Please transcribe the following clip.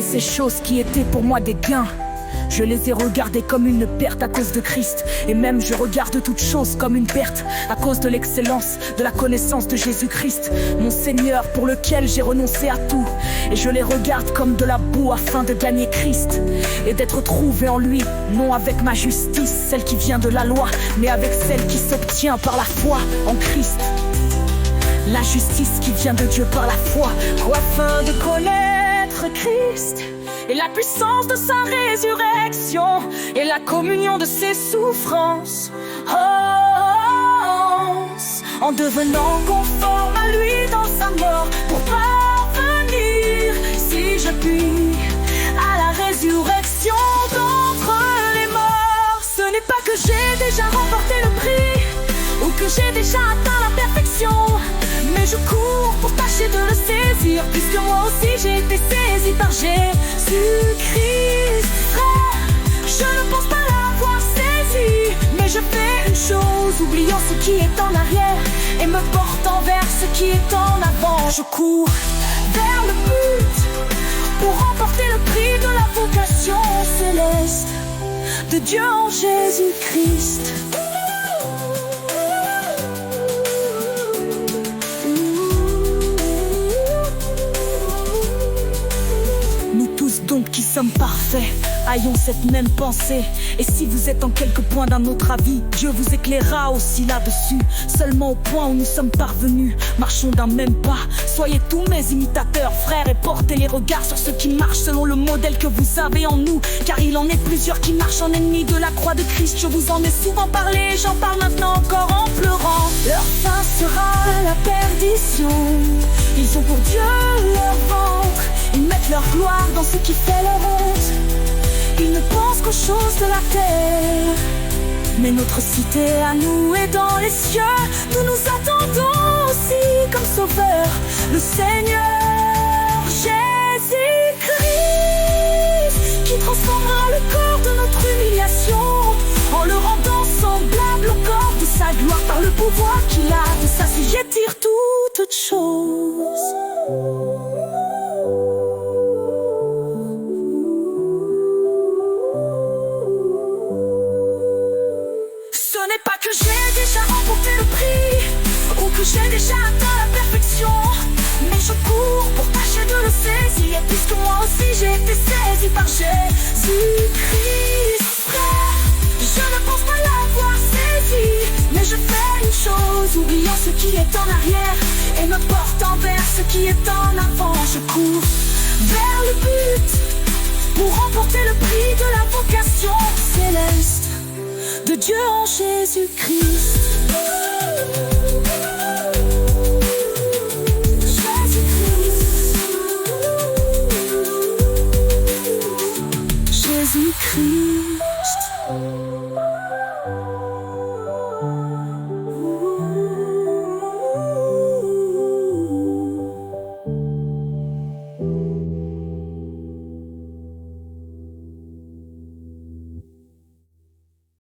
Mais ces choses qui étaient pour moi des gains, je les ai regardées comme une perte à cause de Christ. Et même je regarde toute chose comme une perte à cause de l'excellence, de la connaissance de Jésus-Christ, mon Seigneur pour lequel j'ai renoncé à tout. Et je les regarde comme de la boue afin de gagner Christ et d'être trouvé en lui, non avec ma justice, celle qui vient de la loi, mais avec celle qui s'obtient par la foi en Christ. La justice qui vient de Dieu par la foi, afin de connaître Christ et la puissance de sa résurrection et la communion de ses souffrances, en devenant conforme à lui dans sa mort, pour parvenir, si je puis, à la résurrection d'entre les morts. Ce n'est pas que j'ai déjà remporté le prix ou que j'ai déjà atteint la perfection, mais je cours pour tâcher de le saisir, puisque moi aussi j'ai été saisi par Jésus-Christ. Frère, je ne pense pas l'avoir saisi, mais je fais une chose, oubliant ce qui est en arrière et me portant vers ce qui est en avant. Je cours vers le but pour remporter le prix de la vocation céleste de Dieu en Jésus-Christ. Donc qui sommes parfaits, ayons cette même pensée. Et si vous êtes en quelque point d'un autre avis, Dieu vous éclairera aussi là-dessus. Seulement au point où nous sommes parvenus, marchons d'un même pas. Soyez tous mes imitateurs, frères, et portez les regards sur ceux qui marchent selon le modèle que vous avez en nous. Car il en est plusieurs qui marchent en ennemis de la croix de Christ. Je vous en ai souvent parlé, j'en parle maintenant encore en pleurant. Leur fin sera la perdition. Ils ont pour Dieu leur ventre, ils mettent leur gloire dans ce qui fait leur honte. Ils ne pensent qu'aux choses de la terre, mais notre cité à nous est dans les cieux. Nous nous attendons aussi comme sauveur le Seigneur Jésus-Christ, qui transformera le corps de notre humiliation en le rendant semblable au corps de sa gloire, par le pouvoir qu'il a de s'assujettir toutes choses. Ce n'est pas que j'ai déjà remporté le prix ou que j'ai déjà atteint la perfection, mais je cours pour tâcher de le saisir, puisque moi aussi j'ai été saisi par Jésus-Christ. Frère, je ne pense pas l'avoir saisi, mais je fais une chose, oubliant ce qui est en arrière et me portant vers ce qui est en avant. Je cours vers le but pour remporter le prix de la vocation céleste de Dieu en Jésus-Christ.